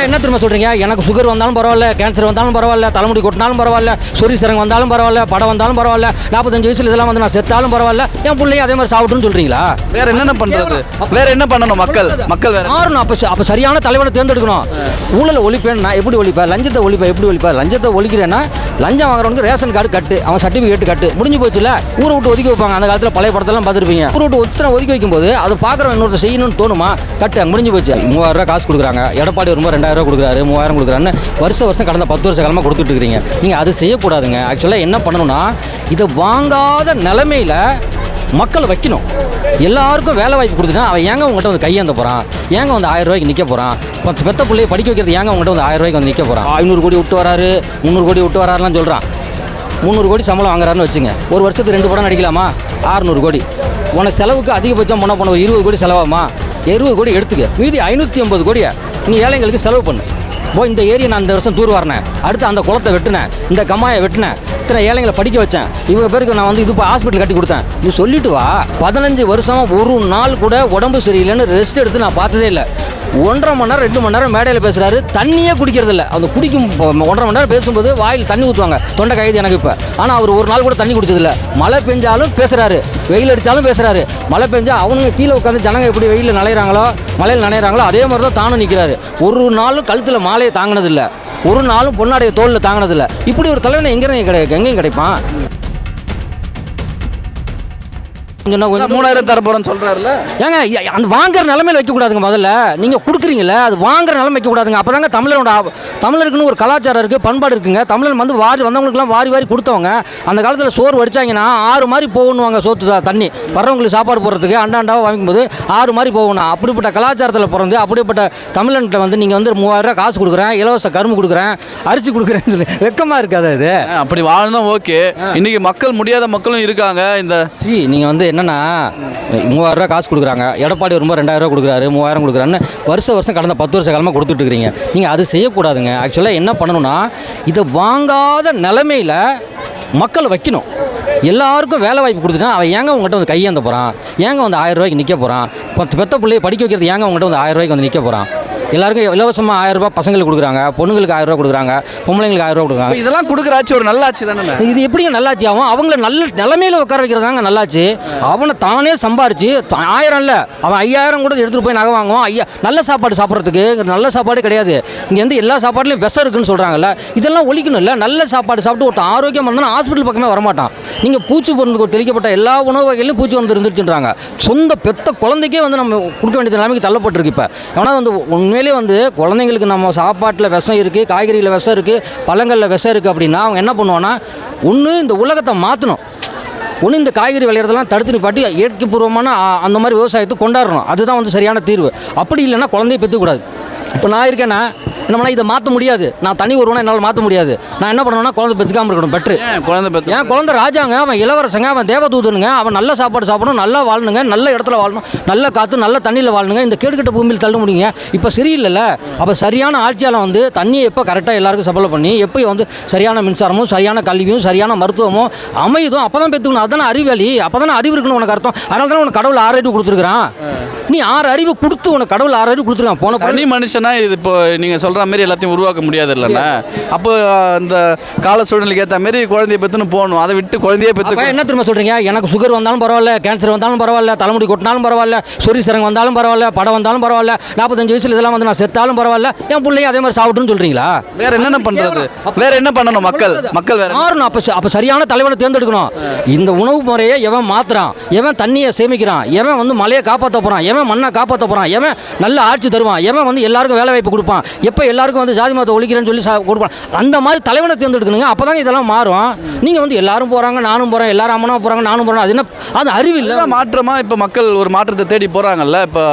என்ன திரும்ப சொல்றீங்க? எனக்கு சுகர் வந்தாலும் பரவாயில்ல, கேன்சர் வந்தாலும் பரவாயில்ல, தலைமுடி கொட்டினாலும் பரவாயில்ல, சொறி சிறங்கு வந்தாலும் பரவாயில்ல, படம் வந்தாலும் பரவாயில்ல, 45 வயசுல இதெல்லாம் வந்து நான் செத்தாலும் பரவாயில்ல, என் பிள்ளைய அதே மாதிரி சாப்பிட்டுன்னு சொல்றீங்களா? வேற என்ன பண்றது? வேற என்ன பண்ணணும்? மக்கள் வேற மாறணும். அப்ப சரியான தலைவனை தேர்ந்தெடுக்கணும். ஊழலை ஒழிப்பேன். நான் எப்படி ஒழிப்பேன்? லஞ்சத்தை ஒழிப்பேன். எப்படி ஒழிப்பேன்? லஞ்சத்தை ஒழிக்கிறேன்னா லஞ்சம் வாங்குறவனுக்கு ரேஷன் கார்டு கட்டு, அவன் சர்டிஃபிகேட் கட்டு, முடிஞ்சு போச்சுல. ஊரை விட்டு ஒதுக்கி வைப்பாங்க. அந்த காலத்தில் பழைய படத்தெல்லாம் பார்த்துருப்பீங்க. ஊரை விட்டு ஒருத்தனை ஒதுக்கி வைக்கும்போது அதை பார்க்குறவன் இன்னொரு செய்யணும்னு தோணுமா? கட்டு முடிஞ்சு போச்சு. 3000 ரூபா காசு கொடுக்குறாங்க. எடப்பாடி வரும்போது 2000 ரூபா கொடுக்குறாரு, 3000 கொடுக்குறாருன்னு வருஷம் கடந்த 10 வருஷ காலமாக கொடுத்துட்டு இருக்கிறீங்க. நீங்கள் அது செய்யக்கூடாதுங்க. ஆக்சுவலாக என்ன பண்ணணும்னா, இதை வாங்காத நிலைமையில் மக்களை வைக்கணும். எல்லாருக்கும் வேலை வாய்ப்பு கொடுத்துட்டா அவன் ஏங்க உங்கள்கிட்ட வந்து கையேந்த போகிறான்? ஏங்க வந்து 1000 ரூபாய்க்கு நிற்க போகிறான்? பெத்த பிள்ளையை படிக்க வைக்கிறது ஏங்க உங்கள்கிட்ட வந்து 1000 ரூபாய்க்கு வந்து நிற்க போகிறான்? 500 கோடி விட்டு வராரு, 300 கோடி விட்டு வராருலாம் சொல்கிறான். 300 கோடி சம்பளம் வாங்குறாருன்னு வச்சுங்க. ஒரு வருஷத்துக்கு 2 படம் நடிக்கலாமா? 600 கோடி. உன செலவுக்கு அதிகபட்சம் போன ஒரு 20 கோடி செலவாமா? 20 கோடி எடுத்துக்க. மீதி 550 கோடியை நீ ஏழைங்களுக்கு செலவு பண்ணு. இந்த ஏரியை நான் இந்த வருஷம் தூர் வரனேன், அடுத்து அந்த குளத்தை வெட்டினேன், இந்த கம்மாயை வெட்டினேன், இத்தனை ஏழைங்களை படிக்க வச்சேன், இவங்க பேருக்கு நான் வந்து இது ஹாஸ்பிட்டல் கட்டி கொடுத்தேன், நீ சொல்லிட்டு வா. 15 வருஷமாக ஒரு நாள் கூட உடம்பு சரியில்லைன்னு ரெஸ்ட் எடுத்து நான் பார்த்ததே இல்லை. 1.5 மணி நேரம் 2 மணி நேரம் மேடையில் பேசுகிறாரு, தண்ணியே குடிக்கிறது இல்லை. அந்த குடிக்கும் 1.5 மணி நேரம் பேசும்போது வாயில் தண்ணி ஊற்றுவாங்க, தொண்டை கைது எனக்கு இப்போ. ஆனால் அவர் ஒரு நாள் கூட தண்ணி குடிச்சதில்லை. மழை பெஞ்சாலும் பேசுகிறாரு, வெயில் அடித்தாலும் பேசுகிறாரு. மழை பெஞ்சா அவனுங்க கீழே உட்காந்து ஜனங்க எப்படி வெயிலில் நனைகிறாங்களோ, மழையில் நனைகிறாங்களோ அதே மாதிரி தான் தானும் நிற்கிறாரு. ஒரு நாளும் கழுத்தில் மாலையை தாங்கினதில்லை, ஒரு நாளும் பொன்னாடைய தோளில் தாங்கினதில்லை. இப்படி ஒரு தலைவனை எங்கேயும் கிடைப்பான்? 3000 தரப்போறேன்னு சொல்றாருல. ஏங்க அந்த வாங்குற நிலைமையில் வைக்கக்கூடாதுங்க. முதல்ல நீங்கள் கொடுக்குறீங்கள, அது வாங்குற நிலைமை வைக்கக்கூடாதுங்க. அப்போ தாங்க தமிழருக்குன்னு ஒரு கலாச்சாரம் இருக்குது, பண்பாடு இருக்குங்க. தமிழன் வந்து வந்தவங்களுக்குலாம் வாரி கொடுத்தவங்க. அந்த காலத்தில் சோறு வடிச்சாங்கன்னா 6 மாதிரி போகணுவாங்க. சோத்து தண்ணி வர்றவங்களுக்கு சாப்பாடு போடுறதுக்கு அண்டாண்டாவை வாங்கும்போது 6 மாதிரி போகணும். அப்படிப்பட்ட கலாச்சாரத்தில் பிறந்து அப்படிப்பட்ட தமிழன்கிட்ட வந்து நீங்கள் வந்து 3000 ரூபா காசு கொடுக்குறேன், இலவச கரும்பு கொடுக்குறேன், அரிசி கொடுக்குறேன்னு சொல்லி வெக்கமாக இருக்காது அது? அப்படி வாழணும். ஓகே, இன்னைக்கு மக்கள் முடியாத மக்களும் இருக்காங்க. நீங்கள் வந்து என்னன்னா 3000 ரூபா காசு கொடுக்குறாங்க, எடப்பாடி வரும்போது 2000 ரூபா கொடுக்குறாரு, 3000 கொடுக்குறாருன்னு வருஷம் கடந்த 10 வருஷ காலமாக கொடுத்துட்டு இருக்கிறீங்க. நீங்கள் அது செய்யக்கூடாதுங்க. ஆக்சுவலாக என்ன பண்ணணும்னா, இதை வாங்காத நிலைமையில் மக்களை வைக்கணும். எல்லாருக்கும் வேலை வாய்ப்பு கொடுத்துட்டா அவன் ஏங்க உங்கள்கிட்ட வந்து கையேந்த போகிறான்? ஏங்க வந்து 1000 ரூபாய்க்கு நிற்க போகிறான்? பெத்த பிள்ளையை படிக்க வைக்கிறது ஏங்க உங்கள்கிட்ட வந்து 1000 ரூபாய்க்கு வந்து நிற்க போகிறான்? எல்லாருக்கும் இலவசமாக 1000 ரூபாய் பசங்களுக்கு கொடுக்குறாங்க, பொண்ணுங்களுக்கு 1000 ரூபா கொடுக்குறாங்க, பொம்பளைங்களுக்கு 1000 ரூபா கொடுக்குறாங்க. இதெல்லாம் கொடுக்குறாச்சு ஒரு நல்லாச்சு தானே? இது எப்படிங்க நல்லாச்சு ஆகும்? அவங்கள நல்ல நிலைமையில் உட்கார வைக்கிறதாங்க நல்லாச்சு. அவனை தானே சம்பாரிச்சு 1000 இல்லை, அவன் 5000 கூட எடுத்துகிட்டு போய் நகை வாங்குவான். நல்ல சாப்பாடு சாப்பிட்றதுக்கு நல்ல சாப்பாடு கிடையாது. இங்கே வந்து எல்லா சாப்பாடுலையும் விஷம் இருக்குன்னு சொல்கிறாங்கல்ல, இதெல்லாம் ஒழிக்கணும் இல்லை? நல்ல சாப்பாடு சாப்பிட்டு ஒருத்தன் ஆரோக்கியம் பண்ணால் ஹாஸ்பிட்டல் பக்கமே வரமாட்டான். நீங்கள் பூச்சி மருந்து தெளிக்கப்பட்ட எல்லா உணவு வகையிலும் பூச்சி மருந்து இருந்துச்சுன்றாங்க. சொந்த பெத்த குழந்தைக்கே வந்து நம்ம கொடுக்க வேண்டிய நிலைமைக்கு தள்ளப்பட்டிருக்கு. இப்போ ஆனால் வந்து உண்மையிலே வந்து குழந்தைங்களுக்கு நம்ம சாப்பாட்டில் விஷம் இருக்குது, காய்கறியில் விஷம் இருக்குது, பழங்களில் விஷம் இருக்குது அப்படின்னா அவங்க என்ன பண்ணுவான்னா, ஒன்று இந்த உலகத்தை மாற்றணும், ஒன்று இந்த காய்கறி விளையிறதெல்லாம் தடுத்து நிப்பாட்டி இயற்கைப்பூர்வமான அந்த மாதிரி விவசாயத்தை கொண்டாடணும். அதுதான் வந்து சரியான தீர்வு. அப்படி இல்லைன்னா குழந்தைய பெற்றுக்கூடாது. இப்போ நான் இருக்கேன்னா என்ன பண்ணால் இதை மாற்ற முடியாது. நான் தனி ஒருவனா என்னால் மாற்ற முடியாது. நான் என்ன பண்ணுவேன்னா குழந்தை பெற்றுக்காமல் இருக்கணும். பெற்று ஏன் குழந்தை ராஜாங்க, அவன் இளவரசங்க, அவன் தேவதூதனுங்க, அவன் நல்ல சாப்பாடு சாப்பிடணும், நல்லா வாழணுங்க, நல்ல இடத்துல வாழணும், நல்ல காற்று நல்ல தண்ணியில் வாழணுங்க. இந்த கேடுகட்ட பூமியில் தள்ள முடியுங்க. இப்போ சரியில்லைல்ல. அப்போ சரியான ஆட்சியால் வந்து தண்ணியை எப்போ கரெக்டாக எல்லாருக்கும் சப்ளை பண்ணி எப்போ வந்து சரியான மின்சாரமும் சரியான கல்வியும் சரியான மருத்துவமும் அமையுதும் அப்போ தான் பெற்றுக்கணும். அதுதானே அறிவாளி. அப்போ தானே அறிவு இருக்குன்னு உனக்கு அர்த்தம். அதனால தானே உனக்கு கடவுள் 6 அறிவு கொடுத்துருக்குறான். நீ 6 அறிவு கொடுத்து உனக்கு கடவுள் 6 அறிவு கொடுத்துருக்கான். போன தனி மனுஷனா இது இப்போ நீங்கள் சொல்கிற மாதிரி எல்லாத்தையும் உருவாக்க முடியாது இல்லைண்ணா. அப்போ அந்த கால சூழ்நிலைக்கு ஏற்ற மாதிரி குழந்தைய பெற்றுன்னு போகணும். அதை விட்டு குழந்தையே பெற்று என்ன திரும்ப சொல்கிறீங்க? எனக்கு சுகர் வந்தாலும் பரவாயில்ல, கேன்சர் வந்தாலும் பரவாயில்ல, தலைமுடி கொட்டினாலும் பரவாயில்ல, சொறி சிறங்கு வந்தாலும் பரவாயில்ல, படம் வந்தாலும் பரவாயில்ல, 45 வயசுல இதெல்லாம் வந்து நான் செத்தாலும் பரவாயில்ல, என் பிள்ளையும் அதே மாதிரி சாப்பிட்டுன்னு சொல்கிறீங்களா? வேற என்ன பண்ணுறது? வேற என்ன பண்ணணும்? மக்கள் வேற மாறணும். அப்போ சரியான தலைவனை தேர்ந்தெடுக்கணும். இந்த உணவு முறையை எவன் மாற்றுறான், எவன் தண்ணியை சேமிக்கிறான், எவன் வந்து மலையை காப்பாற்ற போகிறான், எவன் மண்ணை காப்பாற்ற போகிறான், எவன் நல்ல ஆட்சி தருவான், எவன் வந்து எல்லாருக்கும் வேலை வாய்ப்பு கொடுப்பான், எப்போ எல்லாருக்கும் வந்து ஜாதி மதத்தை ஒழிக்கிறேன்னு சொல்லி கொடுப்பான், அந்த மாதிரி தலைவனை தேர்ந்தெடுக்கணுங்க. அப்போ தாங்க இதெல்லாம் மாறும். நீங்கள் வந்து எல்லாரும் போகிறாங்க, நானும் போகிறேன், எல்லாரும் அம்மனா போகிறாங்க, நானும் போகிறேன், அது என்ன? அது அறிவு இல்லை. மாற்றமாக இப்போ மக்கள் ஒரு மாற்றத்தை தேடி போகிறாங்கல்ல. இப்போ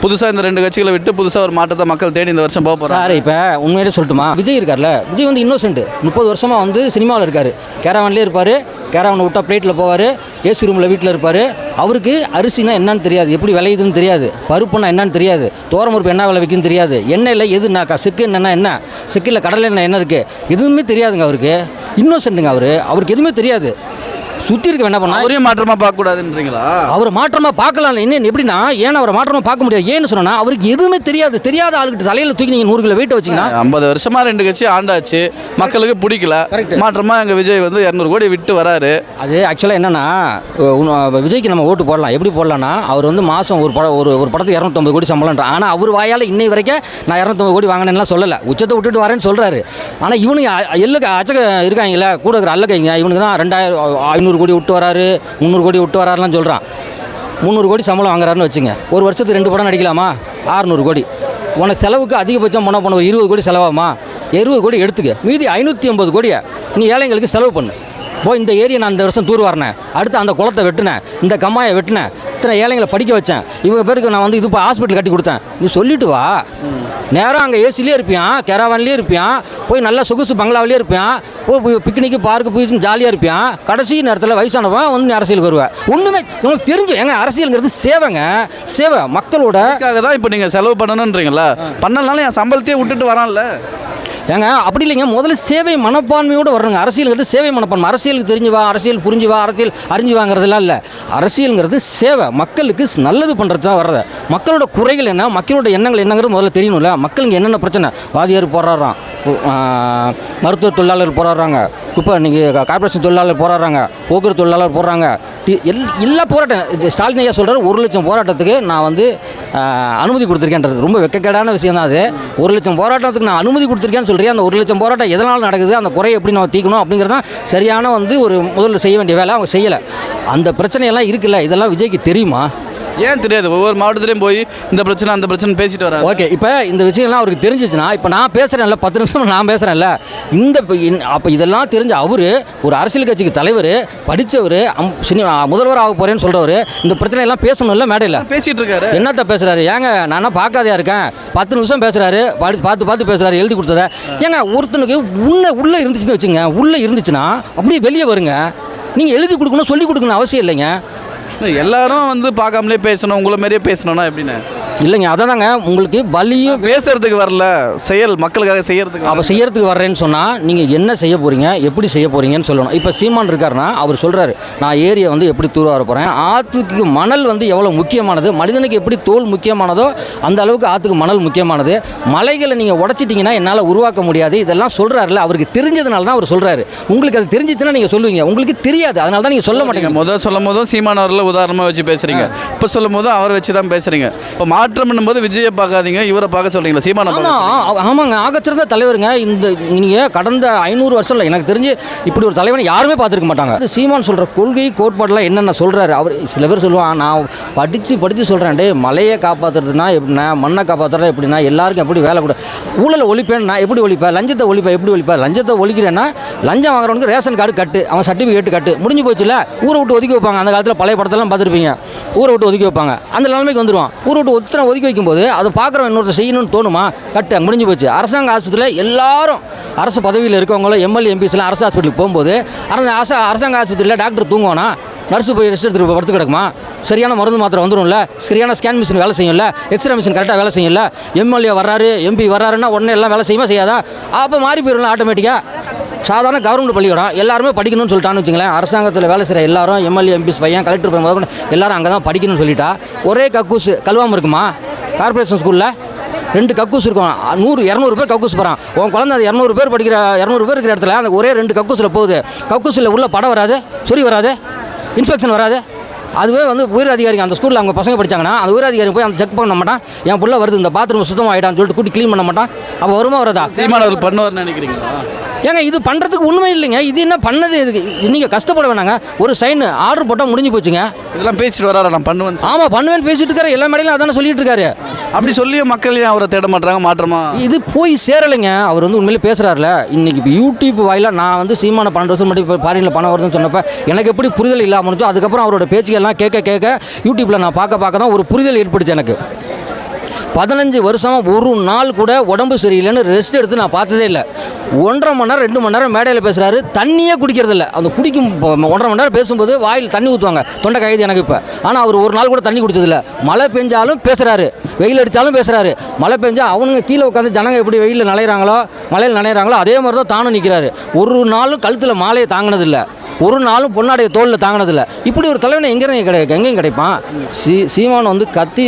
புதுசாக இந்த 2 கட்சிகளை விட்டு புதுசாக ஒரு மாற்றத்தை மக்கள் தேடி இந்த வருஷம் போக போகிறாங்க. சார் இப்போ உண்மையிலே சொல்லட்டுமா, விஜய் இருக்கார்ல, விஜய் வந்து இன்னோசென்ட். 30 வருஷமாக வந்து சினிமாவில் இருக்கார். கேரவான்லேயே இருப்பார், கேரவனை விட்டால் பிளேட்டில் போவார், ஏசி ரூமில் வீட்டில் இருப்பார். அவருக்கு அரிசினா என்னன்னு தெரியாது, எப்படி விளையுதுன்னு தெரியாது, பருப்புனா என்னன்னு தெரியாது, தோரம்பருப்பு என்ன விலை விற்குன்னு தெரியாது, எண்ணெயில் எதுனாக்கா செக்கு என்னென்னா என்ன, செக்கில் கடலை எண்ணெய் என்ன இருக்குது, எதுவுமே தெரியாதுங்க அவருக்கு. இன்னோசென்ட்டுங்க அவருக்கு எதுவுமே தெரியாது. சுற்றி இருக்க என்ன பண்ணா அவரையும் மாற்றமாக பார்க்கக்கூடாதுன்றீங்களா? அவர் மாற்றமாக பார்க்கலாம். இன்னும் எப்படின்னா ஏன்னா அவரை மாற்றமாக பார்க்க முடியாது. ஏன்னு சொன்னா அவருக்கு எதுவுமே தெரியாத ஆளுகிட்ட தலையில் தூக்கி நீங்கள் 100 கிலோ வெயிட் வச்சிங்கன்னா 50 வருஷமாக 2 கட்சி ஆண்டாச்சு, மக்களுக்கு பிடிக்கல. மாற்றமாக எங்கள் விஜய் வந்து 200 கோடி விட்டு வராரு. அது ஆக்சுவலாக என்னன்னா விஜய்க்கு நம்ம ஓட்டு போடலாம். எப்படி போடலாம்னா அவர் வந்து மாதம் ஒரு படத்துக்கு 250 கோடி சம்பளம்ன்றான். ஆனால் அவர் வாயால் இன்னை வரைக்கும் நான் 250 கோடி வாங்கினேன்லாம் சொல்லலை. உச்சத்தை விட்டுட்டு வரேன்னு சொல்கிறாரு. ஆனால் இவனுக்கு எல்லுக்கு அச்சக்க இருக்காங்களே கூட இருக்கிற அல்லக்கைங்க, இவனுக்கு தான் 2500 கோடி விட்டு வராரு, 300 கோடி விட்டு வராருலாம் சொல்கிறான். 300 கோடி சம்பளம் வாங்குறாருன்னு வச்சுங்க, ஒரு வருஷத்துக்கு 2 படம் நடிக்கலாமா? 600 கோடி. உனக்கு செலவுக்கு அதிகபட்சம் போன ஒரு 20 கோடி செலவாமா? 20 கோடி எடுத்துக்க, மீதி 580 கோடியை நீ ஏழைங்களுக்கு செலவு பண்ணு. இந்த ஏரியை நான் இந்த வருஷம் தூர் வரனேன், அடுத்து அந்த குளத்தை வெட்டினேன், இந்த கம்மாயை வெட்டினேன், இத்தனை ஏழைங்களை படிக்க வச்சேன், இவங்க பேருக்கு நான் வந்து இது இப்போ ஹாஸ்பிட்டல் கட்டி கொடுத்தேன், நீ சொல்லிட்டு வா. நேராக அங்கே ஏசிலே இருப்பியான், கேராவான்லேயே இருப்பியான், போய் நல்லா சொகுசு பங்களாவிலே இருப்பியான், பிக்னிக்கு பார்க்கு போய் ஜாலியாக இருப்பியான். கடைசி நேரத்தில் வயசானவன் வந்து அரசியலுக்கு வருவேன். ஒன்றுமே உங்களுக்கு தெரிஞ்சு ஏங்க அரசியலுங்கிறது சேவைங்க, சேவை மக்களோட தான். இப்போ நீங்கள் செலவு பண்ணணுன்றீங்களா? பண்ணலனாலும் என் சம்பளத்தையே விட்டுட்டு வரான்ல ஏங்க. அப்படி இல்லைங்க, முதல்ல சேவை மனப்பான்மையோடு வரணுங்க. அரசியலுங்கிறது சேவை மனப்பான்மை. அரசியலுக்கு தெரிஞ்சு வா, அரசியல் புரிஞ்சு வா, அரசியல் அறிஞ்சு வாங்கிறதுலாம் இல்லை. அரசியலுங்கிறது சேவை, மக்களுக்கு நல்லது பண்ணுறது தான் வர்றது. மக்களோட குறைகள் என்ன, மக்களோட எண்ணங்கள் என்னங்கிறது முதல்ல தெரியணும்ல. மக்களுக்கு என்னென்ன பிரச்சனை, வாதியார் போராடுறான், மருத்துவ தொழிலாளர் போராடுறாங்க, இப்போ நீங்கள் கார்பரேஷன் தொழிலாளர் போராடுறாங்க, போக்குவரத்து தொழிலாளர் போடுறாங்க, எல்லா போராட்டம் ஸ்டாலின் ஐயா சொல்கிறார் 1 லட்சம் போராட்டத்துக்கு நான் வந்து அனுமதி கொடுத்துருக்கேன்றது ரொம்ப வெக்கக்கேடான விஷயம் தான் அது. 1 லட்சம் போராட்டத்துக்கு நான் அனுமதி கொடுத்துருக்கேன்னு சொல்கிறேன். அந்த 1 லட்சம் போராட்டம் எதனால் நடக்குது, அந்த குறையை எப்படி நம்ம தீக்கணும் அப்படிங்கிறது தான் சரியான வந்து ஒரு முதல்ல செய்ய வேண்டிய வேலை. அவங்க செய்யலை. அந்த பிரச்சனையெல்லாம் இருக்குல்ல, இதெல்லாம் விஜய்க்கு தெரியுமா? ஏன் தெரியாது? ஒவ்வொரு மாவட்டத்திலையும் போய் இந்த பிரச்சனை அந்த பிரச்சனை பேசிட்டு வராரு. ஓகே, இப்போ இந்த விஷயம்லாம் அவருக்கு தெரிஞ்சிச்சுன்னா, இப்போ நான் பேசுகிறேன்ல 10 நிமிஷம் நான் பேசுகிறேன்ல, அப்போ இதெல்லாம் தெரிஞ்ச அவர் ஒரு அரசியல் கட்சிக்கு தலைவர், படித்தவர், முதல்வர் ஆக போகிறேன்னு சொல்கிறவர், இந்த பிரச்சனையெல்லாம் பேசணும்ல மேடையில். பேசிகிட்டு இருக்காரு. என்னத்த பேசுகிறாரு? ஏங்க நான் பார்க்காதையா இருக்கேன், 10 நிமிஷம் பேசுகிறாரு, பார்த்து பேசுகிறாரு, எழுதி கொடுத்ததை. ஏங்க ஒருத்தனுக்கு உள்ளே இருந்துச்சுன்னு வச்சுங்க, உள்ளே இருந்துச்சுன்னா அப்படியே வெளியே வருங்க. நீங்கள் எழுதி கொடுக்கணும், சொல்லி கொடுக்கணும் அவசியம் இல்லைங்க. எல்லாரும் வந்து பார்க்காமலே பேசணும், உங்களை மாதிரியே பேசணும்னா எப்படின்னு இல்லைங்க. அதாங்க உங்களுக்கு வலியும் பேசுறதுக்கு வரல, செயல் மக்களுக்காக செய்யறதுக்கு. அப்போ செய்யறதுக்கு வர்றேன்னு சொன்னால் நீங்கள் என்ன செய்ய போகிறீங்க, எப்படி செய்ய போகிறீங்கன்னு சொல்லணும். இப்போ சீமான் இருக்காருன்னா அவர் சொல்கிறாரு, நான் ஏரியை வந்து எப்படி தூர் வர போகிறேன், ஆற்றுக்கு மணல் வந்து எவ்வளோ முக்கியமானது, மனிதனுக்கு எப்படி தோல் முக்கியமானதோ அந்த அளவுக்கு ஆற்றுக்கு மணல் முக்கியமானது, மலைகளை நீங்கள் உடச்சிட்டிங்கன்னா என்னால் உருவாக்க முடியாது, இதெல்லாம் சொல்கிறாருல. அவருக்கு தெரிஞ்சதுனால தான் அவர் சொல்கிறாரு. உங்களுக்கு அது தெரிஞ்சிச்சுன்னா நீங்கள் சொல்லுவீங்க, உங்களுக்கு தெரியாது, அதனால தான் நீங்கள் சொல்ல மாட்டீங்க. முதல் சொல்லும் போதும் சீமான் அவர்களை உதாரணமாக வச்சு பேசுகிறீங்க, இப்போ சொல்லும் போதும் அவரை வச்சு தான் பேசுகிறீங்க. இப்போ மாற்றம் பண்ணும்போது விஜயை பார்க்காதீங்க, இவரை பார்க்க சொல்றீங்களா? சீமானை? ஆமாங்க, ஆகச்சிறந்த தலைவருங்க. இந்த நீங்கள் கடந்த 500 வருஷம் இல்லை எனக்கு தெரிஞ்சு இப்படி ஒரு தலைவனை யாருமே பார்த்துருக்க மாட்டாங்க. சீமான் சொல்கிற கொள்கை கோட்பாடெல்லாம் என்னென்ன சொல்கிறாரு அவர். சில பேர் சொல்லுவான், நான் படித்து சொல்கிறேன், டே மலையை காப்பாற்றுறதுனா எப்படின்னா, மண்ணை காப்பாற்றுறா எப்படின்னா, எல்லாருக்கும் எப்படி வேலை கூட, ஊழலை ஒழிப்பேன் நான் எப்படி ஒழிப்பேன், லஞ்சத்தை ஒழிப்பேன் எப்படி ஒழிப்பேன், லஞ்சத்தை ஒழிக்கிறேன்னா லஞ்சம் வாங்குறவனுக்கு ரேஷன் கார்டு கட்டு, அவன் சர்டிஃபிகேட் கட்டு, முடிஞ்சு போச்சுல. ஊரை விட்டு ஒதுக்கி வைப்பாங்க. அந்த காலத்தில் பழைய படத்தெல்லாம் பார்த்துருப்பீங்க, ஊரை விட்டு ஒதுக்கி வைப்பாங்க. அந்த நிலைமைக்கு வந்துடுவான். ஊரை விட்டு ஒதுக்கி வைக்கும்போது அதை பார்க்குறவன் இன்னொருத்தர் செய்யணும்னு தோணுமா? கட்டு அங்கே முடிஞ்சு போச்சு. அரசாங்க ஆஸ்பத்திரியில் எல்லாரும் அரசு பதவியில் இருக்கவங்களும் எம்எல்ஏ எம்பிஸ்லாம் அரசு ஹாஸ்பிட்டலுக்கு போகும்போது அரசாங்க ஆஸ்பத்திரியில் டாக்டர் தூங்குவானா? நர்ஸு போய் ரெஸ்ட் எடுத்துகிட்டு படுத்து கிடக்குமா? சரியான மருந்து மாத்திரை வந்துடும்ல, சரியான ஸ்கேன் மிஷின் வேலை செய்யும்ல, எக்ஸ்ரே மிஷின் கரெக்டாக வேலை செய்யும்ல. எம்எல்ஏ வர்றாரு, எம்பி வர்றாருன்னா உடனே எல்லாம் வேலை செய்யுமா செய்யாதா? அப்போ மாறி போயிடும்ல ஆட்டோமேட்டிக்காக. சாதாரண கவர்மெண்ட் பள்ளிக்கூடம் எல்லாருமே படிக்கணும்னு சொல்லிட்டான்னு வச்சுங்களேன். அரசாங்கத்தில் வேலை செய்கிற எல்லாரும் எம்எல்ஏ எம்பிஸ் பையன் கலெக்டர் பையன் முதல்ல எல்லாரும் அங்கே தான் படிக்கணும்னு சொல்லிட்டா ஒரே கக்கூஸ் கழுவாமல் இருக்குமா? கார்பரேஷன் ஸ்கூலில் 2 கக்கூஸ் இருக்கும், 100-200 பேர் கக்கூஸ் போகிறான். உன் குழந்தை அது 200 பேர் படிக்கிற 200 பேர் இருக்கிற இடத்துல அந்த ஒரே 2 கக்கூஸில் போகுது. கக்கூஸில் உள்ள படம் வராது, சொறி வராது, இன்ஸ்பெக்ஷன் வராது. அதுவே வந்து உயர் அதிகாரிங்க அந்த ஸ்கூலில் அவங்க பசங்க படித்தாங்கன்னா அந்த உயர் அதிகாரி போய் அந்த செக் பண்ண மாட்டான், என் புள்ள வருது இந்த பாத்ரூம் சுத்தமாக ஆகிட்டான்னு சொல்லிட்டு கூட்டி க்ளீன் பண்ண மாட்டான். அப்போ வருமா வரதா? சீமானவர்கள் பண்ணுவார்னு நினைக்கிறீங்களா? ஏங்க இது பண்ணுறதுக்கு உண்மை இல்லைங்க. இது என்ன பண்ணது? இதுக்கு நீங்கள் கஷ்டப்பட வேணாங்க. ஒரு சைன் ஆர்டர் போட்டால் முடிஞ்சு போச்சுங்க. இதெல்லாம் பேசிட்டு வராரு, நான் பண்ணுவேன். ஆமாம் பண்ணுவேன்னு பேசிட்டு இருக்காரு, எல்லா மேடையிலும் அதானே சொல்லிட்டு இருக்காரு. அப்படி சொல்லியும் மக்கள் ஏன் அவரை தேட மாட்டாங்க? மாற்றமா இது போய் சேரலைங்க. அவர் வந்து உண்மையிலே பேசுகிறாருல. இன்றைக்கி இப்போ யூடியூப் வாயிலாக நான் வந்து சீமான 12 வருஷம் மட்டும் இப்போ ஃபாரினில் பணம் வருதுன்னு சொன்னப்போ எனக்கு எப்படி புரிதல் இல்லாமல் இருந்துச்சோ, அதுக்கப்புறம் அவரோட பேச்சுக்கெல்லாம் கேட்க யூடியூப்பில் நான் பார்க்க தான் ஒரு புரிதல் ஏற்படுச்சு எனக்கு. 15 வருஷமாக ஒரு நாள் கூட உடம்பு சரியில்லைன்னு ரெஸ்ட் எடுத்து நான் பார்த்ததே இல்லை. 1.5 மணி நேரம் 2 மணி நேரம் மேடையில் பேசுகிறாரு, தண்ணியே குடிக்கிறதில்ல. அந்த குடிக்கும் 1.5 மணி நேரம் பேசும்போது வாயில் தண்ணி ஊற்றுவாங்க, தொண்டை கைது எனக்கு இப்போ. ஆனால் அவர் ஒரு நாள் கூட தண்ணி குடிச்சதில்ல. மழை பெஞ்சாலும் பேசுகிறாரு, வெயில் அடித்தாலும் பேசுகிறாரு. மழை பெஞ்சால் அவனுங்க கீழே உட்காந்து ஜனங்க எப்படி வெயிலில் நனைகிறாங்களோ மழையில் நனைகிறாங்களோ அதே மாதிரி தான் தானும் நிற்கிறாரு. ஒரு நாளும் கழுத்தில் மாலையை தாங்கினதில்லை. ஒரு நாளும் பொன்னாடைய தோளில் தாங்கினதில்ல. இப்படி ஒரு தலைவனை எங்கேயும் கிடைப்பான். சீமான் வந்து கத்தி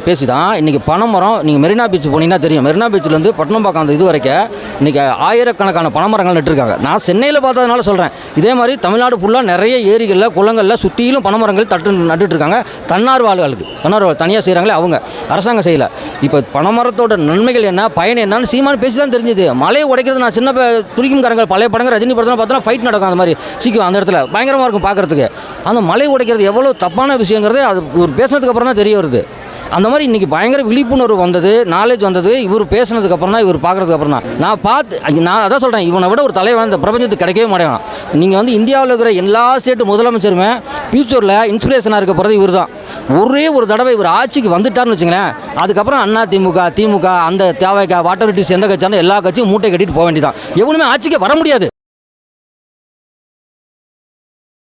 பேசி தான் இன்றைக்கி பனைமரம். நீங்கள் மெரினா பீச் போனீங்கன்னா தெரியும். மெரினா பீச்சிலேருந்து பட்டினம்பாக்கம் அந்த இது வரைக்கும் இன்றைக்கி ஆயிரக்கணக்கான பனைமரங்கள் நட்டுருக்காங்க. நான் சென்னையில் பார்த்ததுனால சொல்கிறேன். இதே மாதிரி தமிழ்நாடு ஃபுல்லாக நிறைய ஏரிகளில் குளங்களில் சுற்றிலும் பனைமரங்கள் நட்டுட்ருக்காங்க. தன்னார்வ ஆளுகளுக்கு தனியாக செய்கிறாங்களே அவங்க, அரசாங்கம் செய்யலை. இப்போ பனைமரத்தோட நன்மைகள் என்ன, பயன் என்னன்னு சீமான் பேசி தான் தெரிஞ்சுது. மலையை உடைக்கிறது நான் சின்ன துடிக்கும்காரங்கள் பழைய படங்கள் ரஜினி படத்தில் பார்த்தோன்னா ஃபைட் நடக்கும். அந்த மாதிரி சீக்கிரம் அந்த இடத்துல பயங்கரமாக இருக்கும் பார்க்குறதுக்கு. அந்த மலை உடைக்கிறது எவ்வளோ தப்பான விஷயங்கிறது அது ஒரு பேசுனதுக்கு அப்புறம் தான் தெரிய வருது. அந்த மாதிரி இன்றைக்கி பயங்கர விழிப்புணர்வு வந்தது, நாலேஜ் வந்தது இவர் பேசுனதுக்கப்புறம் தான், இவர் பார்க்குறதுக்கு அப்புறம் தான். நான் அதான் சொல்கிறேன், இவனை விட ஒரு தலைவன் இந்த பிரபஞ்சத்துக்கு கிடைக்கவே மாட்டேன். நீங்கள் வந்து இந்தியாவில் இருக்கிற எல்லா ஸ்டேட்டு முதலமைச்சருமே ஃபியூச்சரில் இன்ஸ்பிரேஷனாக இருக்க போகிறது இவர் தான். ஒரே ஒரு தடவை இவர் ஆட்சிக்கு வந்துட்டார்னு வச்சுங்களேன், அதுக்கப்புறம் அண்ணா திமுக அந்த தேவைக்கா வாட்டர் ரிட்டிஸ் எந்த கட்சியாலும் எல்லா கட்சியும் மூட்டை கட்டிட்டு போக வேண்டியதான். எவனுமே ஆட்சிக்கு வர முடியாது.